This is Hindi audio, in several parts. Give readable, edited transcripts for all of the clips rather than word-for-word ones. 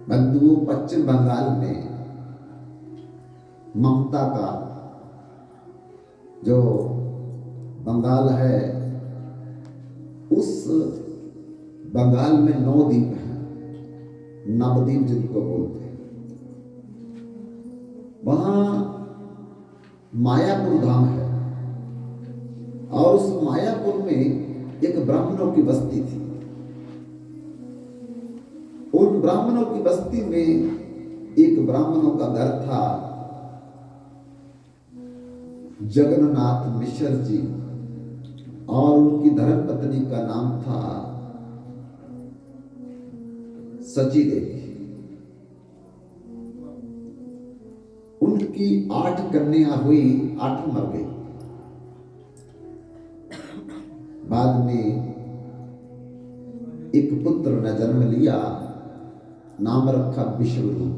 बंधुओं, पश्चिम बंगाल में ममता का जो बंगाल है, उस बंगाल में 9 द्वीप हैं, नवद्वीप जिनको बोलते हैं। वहां मायापुर धाम है और उस मायापुर में एक ब्राह्मणों की बस्ती थी। उन ब्राह्मणों की बस्ती में एक ब्राह्मणों का घर था, जगन्नाथ मिश्र जी, और उनकी धर्मपत्नी का नाम था सची देवी। उनकी 8 कन्या हुई, 8 मर गई। बाद में एक पुत्र ने जन्म लिया, नाम रखा विश्वरूप।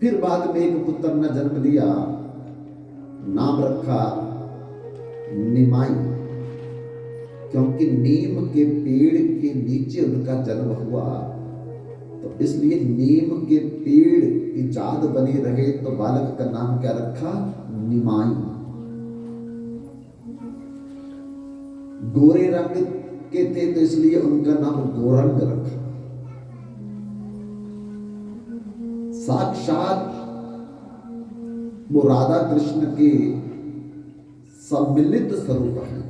फिर बाद में एक पुत्र ने जन्म लिया, नाम रखा निमाई, क्योंकि नीम के पेड़ के नीचे उनका जन्म हुआ, तो इसलिए नीम के पेड़ की याद बनी रहे तो बालक का नाम क्या रखा? निमाई। गोरे रंग के थे तो इसलिए उनका नाम गोरंग रखा। साक्षात वो राधा कृष्ण के सम्मिलित स्वरूप है,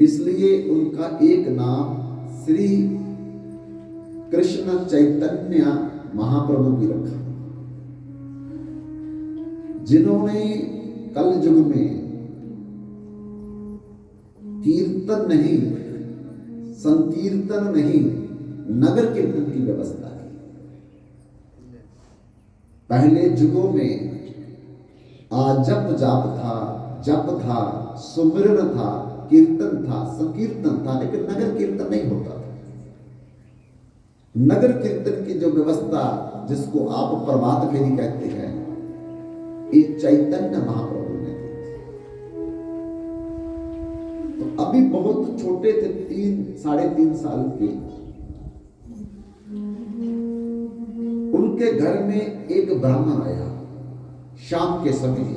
इसलिए उनका एक नाम श्री कृष्ण चैतन्य महाप्रभु भी रखा, जिन्होंने कल युग में कीर्तन नहीं, संकीर्तन नहीं, नगर कीर्तन की व्यवस्था की। पहले युगों में जप जाप था, जप था, सुमिरन था, कीर्तन था, संकीर्तन था, लेकिन नगर कीर्तन नहीं होता था। नगर कीर्तन की जो व्यवस्था, जिसको आप प्रभात फेरी कहते हैं, ये चैतन्य महाप्रभु ने दी थी। तो अभी बहुत छोटे थे, 3-3.5 साल के, उनके घर में एक ब्राह्मण आया शाम के समय,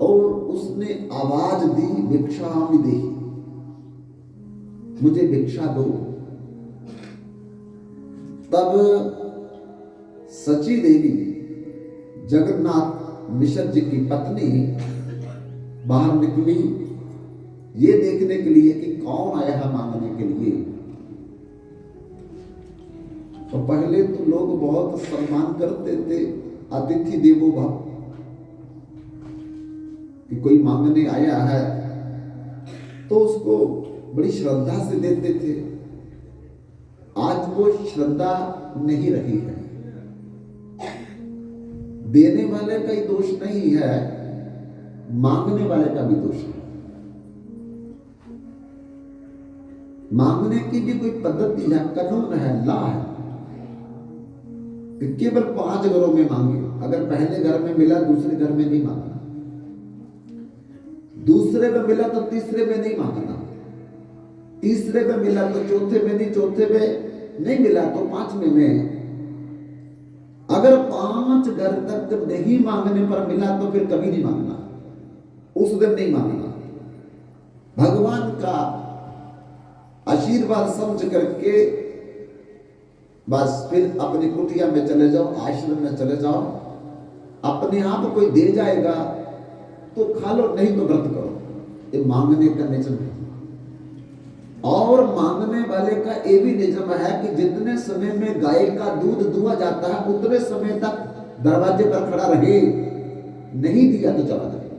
और उसने आवाज दी, भिक्षामि देहि, मुझे भिक्षा दो। तब सची देवी, जगन्नाथ मिश्र जी की पत्नी, बाहर निकली ये देखने के लिए कि कौन आया है मांगने के लिए। तो पहले तो लोग बहुत सम्मान करते थे, अतिथि देवो भव, कि कोई मांगने आया है तो उसको बड़ी श्रद्धा से देते थे। आज वो श्रद्धा नहीं रही है। देने वाले का ही दोष नहीं है, मांगने वाले का भी दोष है। मांगने की भी कोई पद्धति है, कानून है, ला है कि केवल 5 घरों में मांगे। अगर पहले घर में मिला, दूसरे घर में नहीं मांगना, दूसरे में मिला तो तीसरे में नहीं मांगना, तीसरे में मिला तो चौथे में नहीं, चौथे में नहीं मिला तो 5वें में। अगर 5 घर तक नहीं मांगने पर मिला तो फिर कभी नहीं मांगना, उस दिन नहीं मांगना। भगवान का आशीर्वाद समझ करके बस फिर अपनी कुटिया में चले जाओ, आश्रम में चले जाओ। अपने आप कोई दे जाएगा तो खा लो, नहीं तो व्रत करो। ये मांगने का नियम है। और मांगने वाले का ये भी नियम है कि जितने समय में गाय का दूध दुआ जाता है, उतने समय तक दरवाजे पर खड़ा रहे, नहीं दिया तो चला जाए।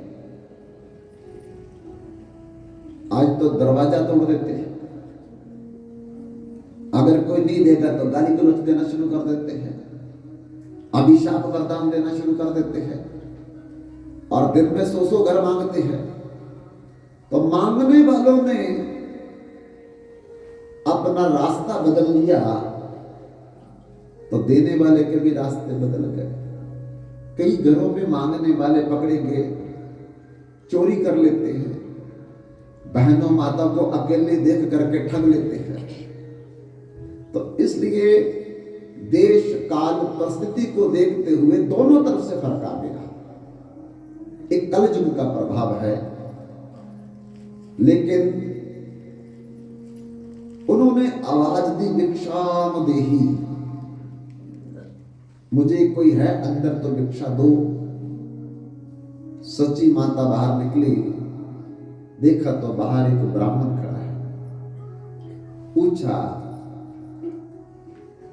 आज तो दरवाजा तोड़ देते हैं। अगर कोई नहीं देगा तो गाली गलौज देना शुरू कर देते हैं, अभिशाप वरदान देना शुरू कर देते हैं, और दिन में 100 घर मांगते हैं। तो मांगने वालों ने अपना रास्ता बदल लिया, तो देने वाले के भी रास्ते बदल गए। कई घरों में मांगने वाले पकड़े गए, चोरी कर लेते हैं, बहनों माता को अकेले देख करके ठग लेते हैं, इसलिए देश काल परिस्थिति को देखते हुए दोनों तरफ से फर्क आएगा। एक कलयुग का प्रभाव है, लेकिन उन्होंने आवाज दी भिक्षाम देही, मुझे कोई है अंदर तो भिक्षा दो। सची माता बाहर निकली, देखा तो बाहर एक ब्राह्मण खड़ा है। पूछा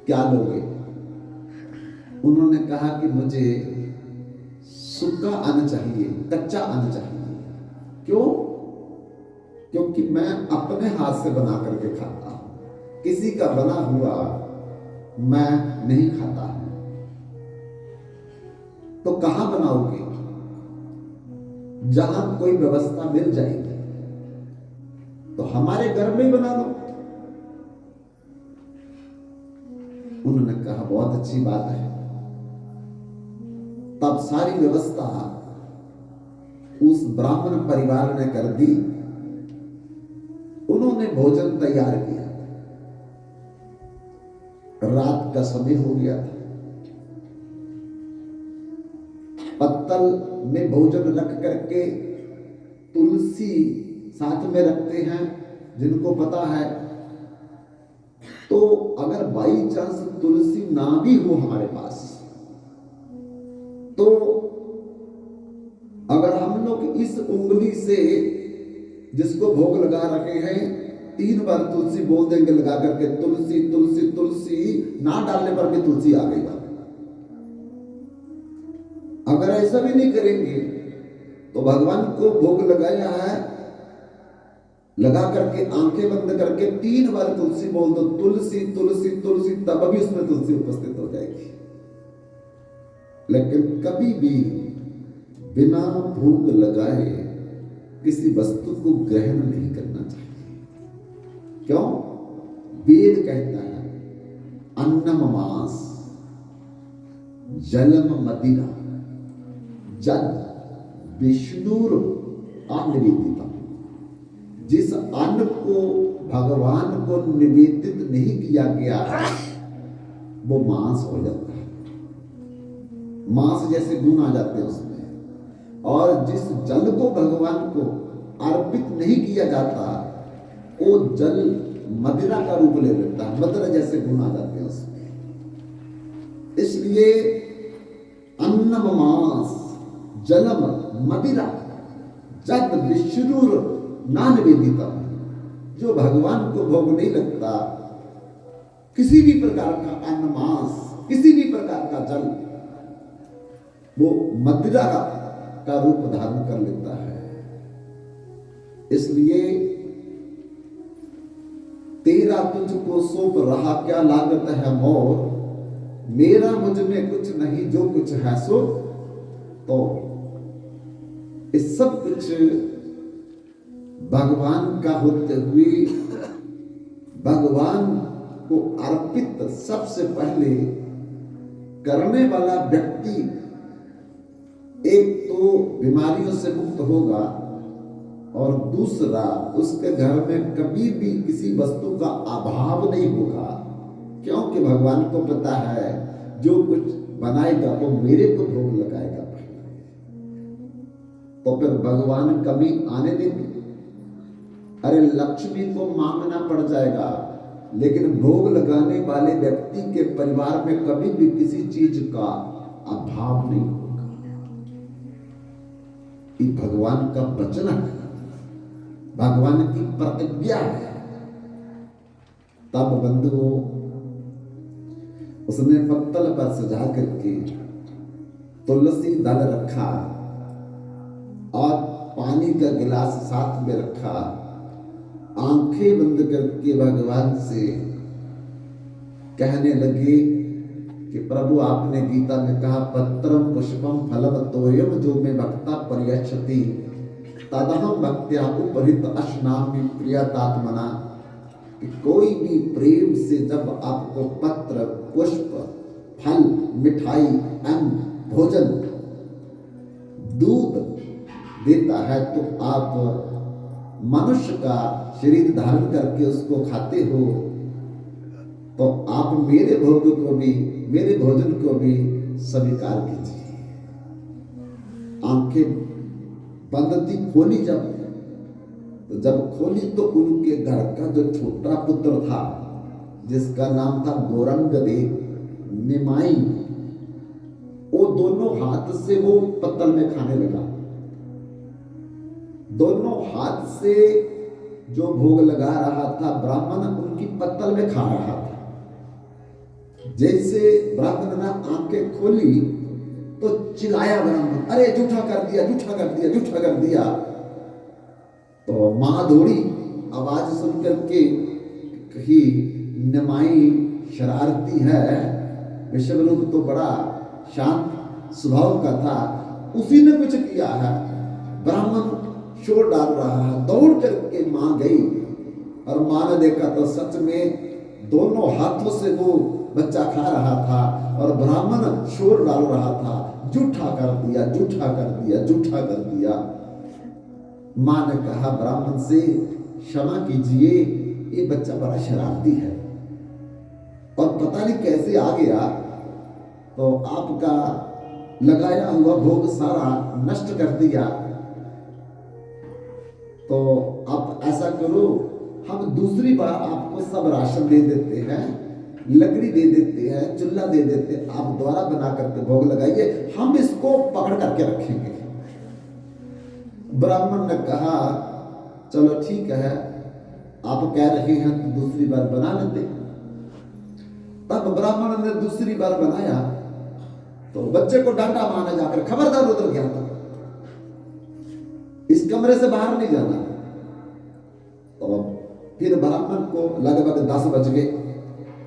क्या लोगे? उन्होंने कहा कि मुझे सूखा अन्न चाहिए, कच्चा अन्न चाहिए। क्यों? क्योंकि मैं अपने हाथ से बना करके खाता हूं, किसी का बना हुआ मैं नहीं खाता हूं। तो कहां बनाओगे? जहां कोई व्यवस्था मिल जाएगी, तो हमारे घर में ही बना लो। उन्होंने कहा बहुत अच्छी बात है। तब सारी व्यवस्था उस ब्राह्मण परिवार ने कर दी। उन्होंने भोजन तैयार किया। रात का समय हो गया था। पत्तल में भोजन रख करके तुलसी साथ में रखते हैं, जिनको पता है। तो अगर बाई चांस तुलसी ना भी हो हमारे पास, तो अगर हम लोग इस उंगली से जिसको भोग लगा रखे हैं 3 बार तुलसी बोल देंगे लगा करके, तुलसी तुलसी तुलसी, ना डालने पर भी तुलसी आ गई बात। अगर ऐसा भी नहीं करेंगे तो भगवान को भोग लगाया है, लगा करके आंखें बंद करके 3 बार तुलसी बोल दो, तुलसी तुलसी तुलसी, तब भी उसमें तुलसी उपस्थित हो जाएगी। लेकिन कभी भी बिना भोग लगाए किसी वस्तु को ग्रहण नहीं करना चाहिए। क्यों? वेद कहता है अन्नम मांस जलम मदिरा जल विष्णुर अनिवेदितम। जिस अन्न को भगवान को निवेदित नहीं किया गया है वो मांस हो जाता है, मांस जैसे गुण आ जाते हैं उसमें। और जिस जल को भगवान को अर्पित नहीं किया जाता वो जल मदिरा का रूप ले लेता है, मदिरा जैसे गुण आ जाते हैं उसमें। इसलिए अन्नम मांस जलम मदिरा जद विष्णुर नानिवेदिता, जो भगवान को भोग नहीं लगता, किसी भी प्रकार का अन्न मांस, किसी भी प्रकार का जल, वो मदिरा का रूप धारण कर लेता है। इसलिए तेरा तुझको सौंप रहा क्या लागत है मोर, मेरा मुझ में कुछ नहीं जो कुछ है सो। तो इस सब कुछ भगवान का होते हुए भगवान को अर्पित सबसे पहले करने वाला व्यक्ति एक तो बीमारियों से मुक्त होगा, और दूसरा उसके घर में कभी भी किसी वस्तु का अभाव नहीं होगा। क्योंकि भगवान को पता है जो कुछ बनाएगा वो मेरे को भोग लगाएगा। तो फिर भगवान कभी आने देंगे? अरे लक्ष्मी को मांगना पड़ जाएगा, लेकिन भोग लगाने वाले व्यक्ति के परिवार में कभी भी किसी चीज का अभाव नहीं होगा। ये भगवान का वचन है, भगवान की प्रतिज्ञा है। तब बंधुओं उसने पत्तल पर सजा करके तुलसी दल रखा और पानी का गिलास साथ में रखा, आंखें बंद करके भगवान से कहने लगे कि प्रभु आपने गीता में कहा पत्रम पुष्पम फलम तोयम जो में भक्ता पर्यक्षति तदहम भक्त्या उपहृत अश्नामि प्रियतात्मना। कि कोई भी प्रेम से जब आपको पत्र पुष्प फल मिठाई अन्न भोजन दूध देता है तो आप मनुष्य का शरीर धारण करके उसको खाते हो, तो आप मेरे भोग को भी, मेरे भोजन को भी स्वीकार कीजिए। आंखें बंद थी, खोली जब खोली तो उनके घर का जो छोटा पुत्र था, जिसका नाम था गौरंगदेव निमाई, वो दोनों हाथ से वो पत्तल में खाने लगा। दोनों हाथ से जो भोग लगा रहा था ब्राह्मण, उनकी पत्तल में खा रहा था। जैसे ब्राह्मण ने आंखें खोली तो चिल्लाया ब्राह्मण, अरे झूठा कर दिया, झूठा कर दिया, झूठा कर दिया। तो मां दौड़ी, आवाज सुनकर के कही निमाई शरारती है, विश्वरूप तो बड़ा शांत स्वभाव का था, उसी ने कुछ किया है। ब्राह्मण शोर डाल रहा है, दौड़ करके मां गई और मां ने देखा तो सच में दोनों हाथों से वो बच्चा खा रहा था और ब्राह्मण शोर डाल रहा था, झूठा कर दिया, झूठा कर दिया, झूठा कर दिया। मां ने कहा ब्राह्मण से, क्षमा कीजिए, ये बच्चा बड़ा शरारती है और पता नहीं कैसे आ गया, तो आपका लगाया हुआ भोग सारा नष्ट कर दिया। तो आप ऐसा करो, हम दूसरी बार आपको सब राशन दे देते हैं, लकड़ी दे देते हैं, चूल्हा दे देते हैं, आप द्वारा बना करके भोग लगाइए, हम इसको पकड़ करके रखेंगे। ब्राह्मण ने कहा चलो ठीक है, आप कह रहे हैं तो दूसरी बार बना लेते। तब ब्राह्मण ने दूसरी बार बनाया तो बच्चे को डांटा मां ने जाकर, खबरदार उधर गया था, इस कमरे से बाहर नहीं जाना। तो फिर ब्राह्मण को लगभग 10 बज गए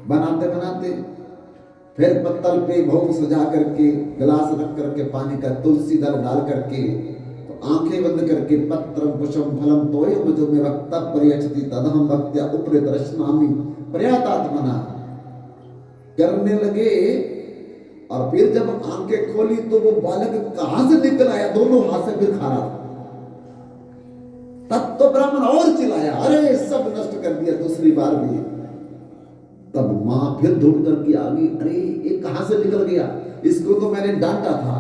बनाते बनाते। फिर पत्तल पे भोग सजा करके, गिलास रख करके, पानी का तुलसी दल डाल करके, तो आंखें बंद करके पत्रम पुष्पम फलम तोयम जो में वक्ता पर्यचति तदहम भक्त्या उपरे दर्शनामि प्रयातात्मना करने लगे। और फिर जब आंखें खोली तो वो बालक कहां से निकल आया, दोनों हाथ से फिर खा रहा था। तब तो ब्राह्मण और चिल्लाया, अरे सब नष्ट कर दिया दूसरी बार भी। तब मां फिर दौड़ करके आ गई, अरे ये कहां से निकल गया, इसको तो मैंने डांटा था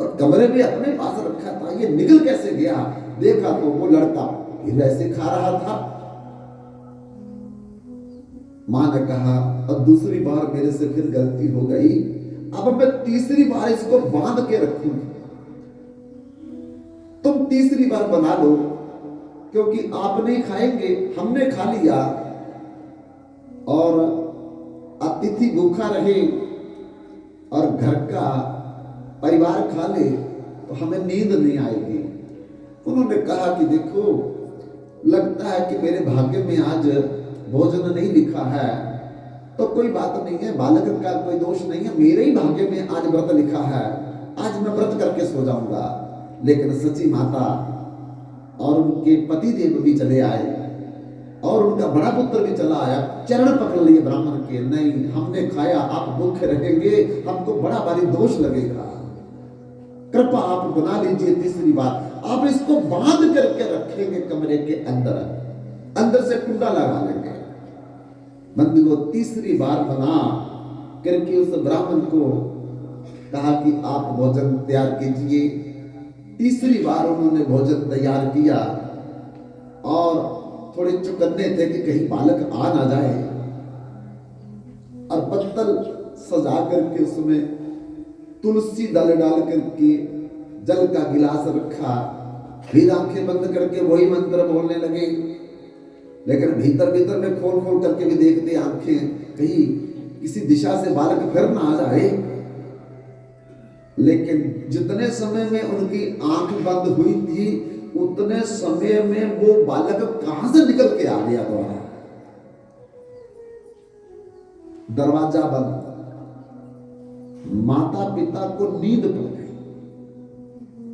और कमरे में अपने पास रखा था, ये निकल कैसे गया। देखा तो वो लड़का फिर ऐसे खा रहा था। मां ने कहा अब दूसरी बार मेरे से फिर गलती हो गई, अब मैं तीसरी बार इसको बांध के रखूंगी, तुम तीसरी बार बना लो, क्योंकि आप नहीं खाएंगे, हमने खा लिया और अतिथि भूखा रहे और घर का परिवार खा ले तो हमें नींद नहीं आएगी। उन्होंने कहा कि देखो, लगता है कि मेरे भाग्य में आज भोजन नहीं लिखा है, तो कोई बात नहीं है, बालक का कोई दोष नहीं है, मेरे ही भाग्य में आज व्रत लिखा है, आज मैं व्रत करके सो जाऊंगा। लेकिन सची माता और उनके पति देव भी चले आए और उनका बड़ा पुत्र भी चला आया, चरण पकड़ लिए ब्राह्मण के, नहीं हमने खाया, आप भूखे रहेंगे, हमको बड़ा भारी दोष लगेगा, कृपा आप बना लीजिए तीसरी बार, आप इसको बांध करके रखेंगे कमरे के अंदर, अंदर से कुंडा लगा लेंगे। बंदी को तीसरी बार बना करके उस ब्राह्मण को कहा कि आप भोजन तैयार कीजिए। तीसरी बार उन्होंने भोजन तैयार किया और थोड़े चौकन्ने थे कि कहीं बालक आ ना जाए, और पत्तल सजा करके उसमें तुलसी दल डाल करके जल का गिलास रखा, फिर आंखें बंद करके वही मंत्र बोलने लगे। लेकिन भीतर भीतर में खोल खोल करके भी देखते आंखें, कहीं किसी दिशा से बालक फिर ना आ जाए। लेकिन जितने समय में उनकी आंख बंद हुई थी, उतने समय में वो बालक कहां से निकल के आ गया द्वारा। दरवाजा बंद, माता पिता को नींद पड़ गई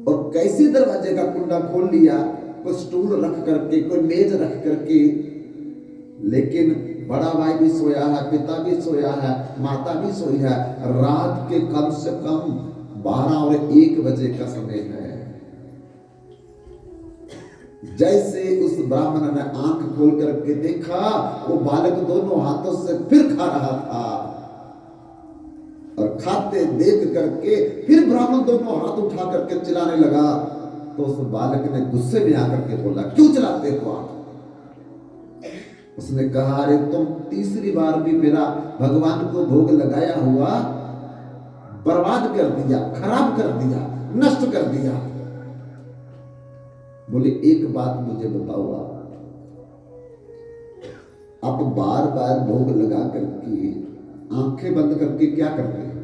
और कैसे दरवाजे का कुंडा खोल लिया, कोई स्टूल रख करके, कोई मेज रख करके। लेकिन बड़ा भाई भी सोया है, पिता भी सोया है, माता भी सोई है। रात के कम से कम 12 और 1 बजे का समय है। जैसे उस ब्राह्मण ने आंख खोल करके देखा, वो बालक दोनों हाथों से फिर खा रहा था, और खाते देख करके फिर ब्राह्मण दोनों हाथ उठा करके चिल्लाने लगा। तो उस बालक ने गुस्से में आकर के बोला, क्यों चिल्लाते हो आप? उसने कहा, अरे तुम तीसरी बार भी मेरा भगवान को भोग लगाया हुआ बर्बाद कर दिया, खराब कर दिया, नष्ट कर दिया। बोले, एक बात मुझे बताओ, आप बार बार भोग लगा करके आंखें बंद करके क्या करते हैं?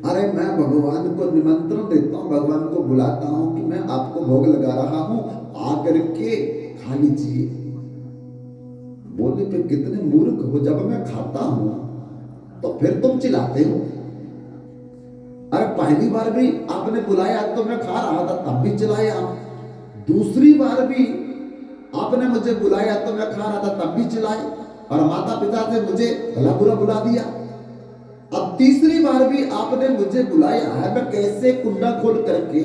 अरे मैं भगवान को निमंत्रण देता हूं, भगवान को बुलाता हूं कि मैं आपको भोग लगा रहा हूं, आकर के खा लीजिए। बोले, फिर कितने मूर्ख हो, जब मैं खाता हूं तो फिर तुम चिल्लाते हो। अरे पहली बार भी आपने बुलाया तो मैं खा रहा था, तब भी चिल्लाया। दूसरी बार भी आपने मुझे बुलाया तो मैं खा रहा था, तब भी चिल्लाए, और माता पिता से मुझे भला बुरा बुला दिया। अब तीसरी बार भी आपने मुझे बुलाया है, मैं कैसे कुंडा खोल करके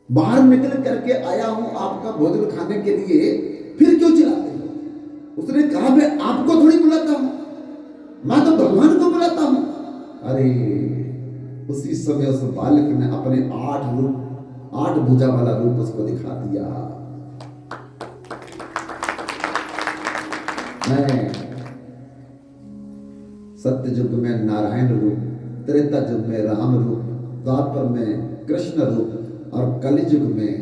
बाहर निकल करके आया हूं आपका भोजन खाने के लिए, फिर क्यों चिल्लाते हो? उसने कहा, मैं आपको थोड़ी बुलाता हूं, मैं तो भगवान को बुलाता हूं। अरे उसी समय उस बालक ने अपने 8 भुजा वाला रूप उसको दिखा दिया। मैं सत्य युग में नारायण रूप, त्रेता युग में राम रूप, द्वापर में कृष्ण रूप, और कलयुग में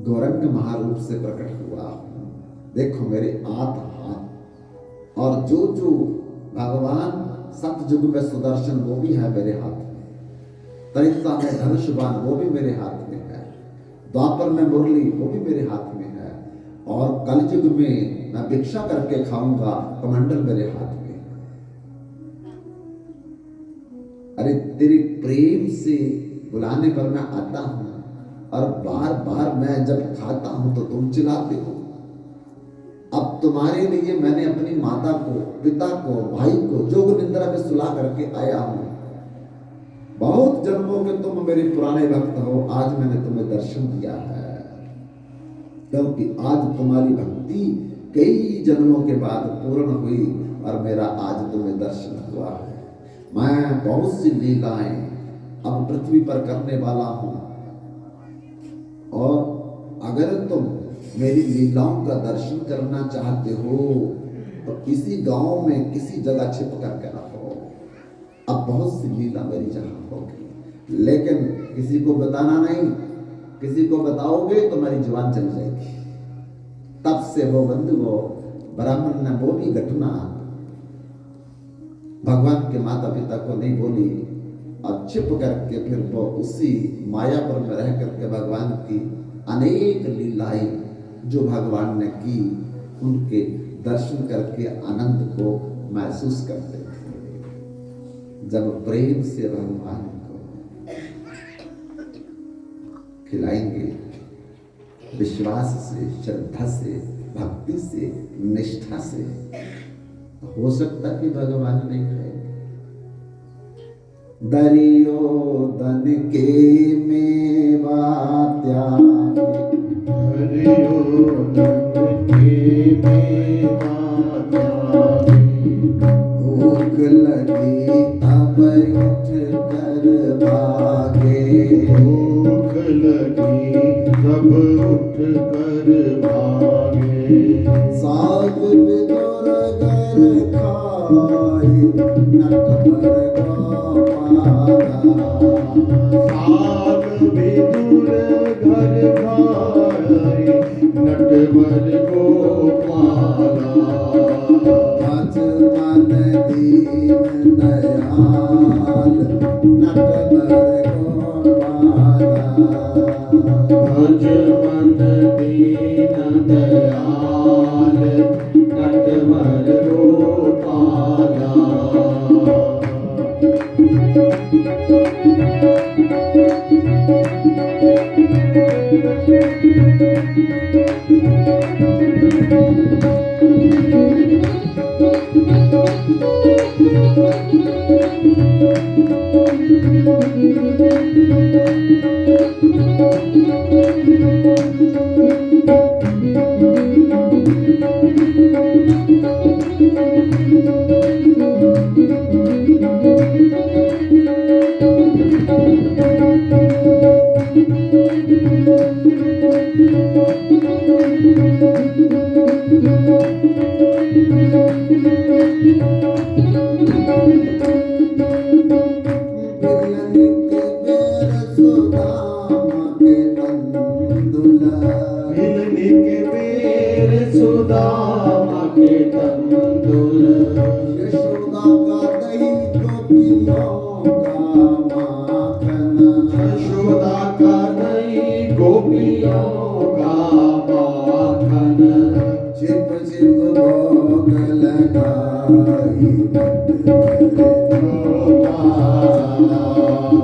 गौरंग महारूप से प्रकट हुआ। देखो मेरे 8 हाथ, और जो जो भगवान सतयुग में सुदर्शन वो भी है मेरे हाथ में, त्रेता में धनुष्यबाण वो भी मेरे हाथ में है, द्वापर में मुरली वो भी मेरे हाथ में है, और कलयुग में मैं भिक्षा करके खाऊंगा कमंडल मेरे हाथ में। अरे तेरे प्रेम से बुलाने पर मैं आता हूं, और बार बार मैं जब खाता हूं तो तुम चिल्लाते हो। अब तुम्हारे लिए मैंने अपनी माता को, पिता को, भाई को जोग निद्रा में सुला करके आया हूं। बहुत जन्मों के तुम मेरे पुराने भक्त हो, आज मैंने तुम्हें दर्शन दिया है, क्योंकि आज तुम्हारी भक्ति कई जन्मों के बाद पूर्ण हुई, और मेरा आज तुम्हें दर्शन हुआ है। मैं बहुत सी लीलाएं अब पृथ्वी पर करने वाला हूं, और अगर तुम मेरी लीलाओं का दर्शन करना चाहते हो तो किसी गांव में किसी जगह छिप करके रहो। अब बहुत सी लीला मेरी जहां होगी, लेकिन किसी को बताना नहीं, किसी को बताओगे तो मेरी जुबान चल जाएगी। तब से वो बंधुओं, ब्राह्मण ने वो भी घटना भगवान के माता पिता को नहीं बोली, और छिप करके फिर वो उसी मायापुर में रह करके भगवान की अनेक लीलाएं जो भगवान ने की, उनके दर्शन करके आनंद को महसूस करते थे। जब प्रेम से भगवान को खिलाएंगे, विश्वास से, श्रद्धा से, भक्ति से, निष्ठा से, हो सकता कि भगवान नहीं खाएंगे। दरियो दन के मेवा त्यागे, दरियो दन के मेवा त्यागे, भूख लगी अब उठ कर भागे, भूख लगी तब उठ कर भागे, साग बिदुर घर खाए नट भर साग बिदुर घर खाए नटवर गोपाला, भज मन दीन दयाल नटवर गोपाला, भज मन दीन दयाल नटवर गोपाला। सुदामा के तंदुल, यशोदा का दही गोपियों का माखन, यशोदा का दही गोपियों का माखन, छिप छिप भोग लगाई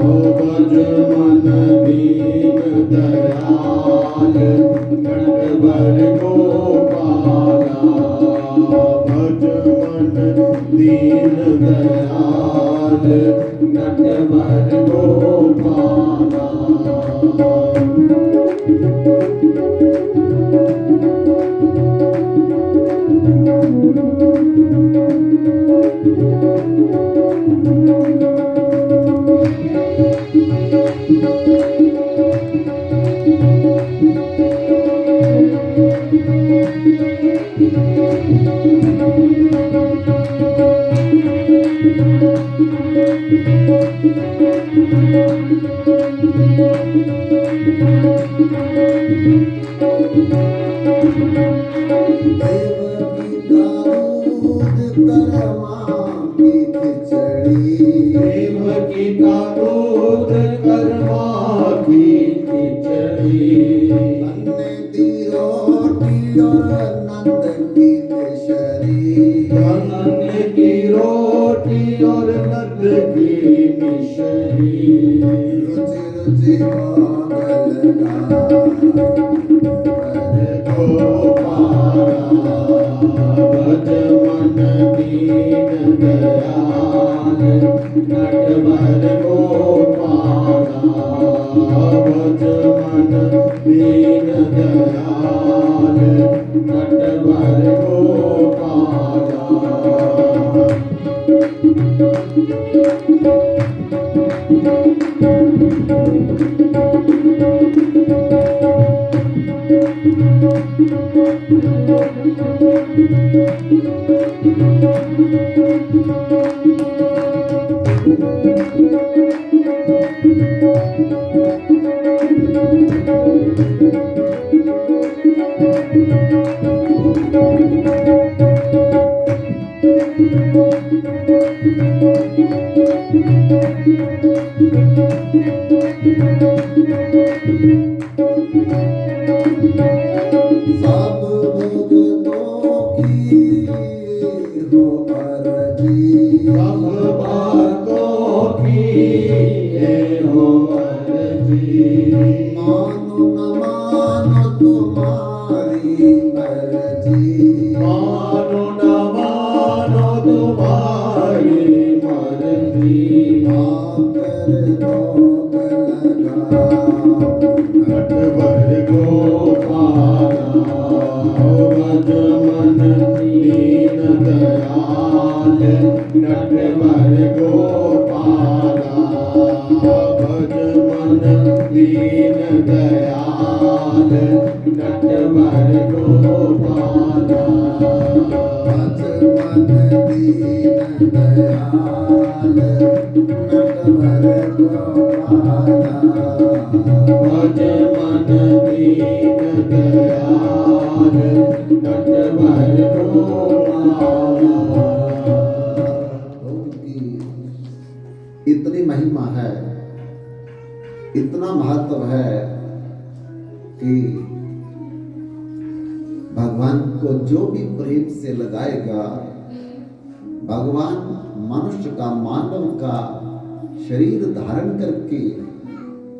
भज मन दीन दयाल नटवर गोपाला, भज मन दीन दयाल नटवर गोपाला। देवकी का दूध कर्मा की खिचड़ी, अन्य दी रोटी और नंद की मिश्री, नंद की रोटी और नंद की मिश्री, रुचि रुचि भोग लगाई गोपाला, भज मन दीन दयाल नटवर गोपाला, भज मन दीन दयाल नटवर गोपाला। सब भक्तों की हो अर्जी, सब बातों की ये हो अर्जी, मानो न मानो तुम्हारी मर्जी, मानो न मानो तुम्हारी मर्जी, आकर भोग लगाओ नटवर गोपाला, भज मन दीन दयाल नटवर गोपाला, भज मन दीन दयाल नटवर गोपाला। भज मन दीन दयाल नटवर गोपाला, भज मन दीन दयाल नटवर गोपाला। उनकी इतनी महिमा है, इतना महत्व है कि भगवान को जो भी प्रेम से लगाएगा, भगवान मनुष्य का, मानव का शरीर धारण करके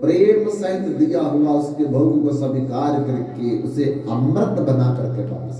प्रेम सहित दिया हुआ उसके भोग को स्वीकार करके उसे अमृत बना करके वापस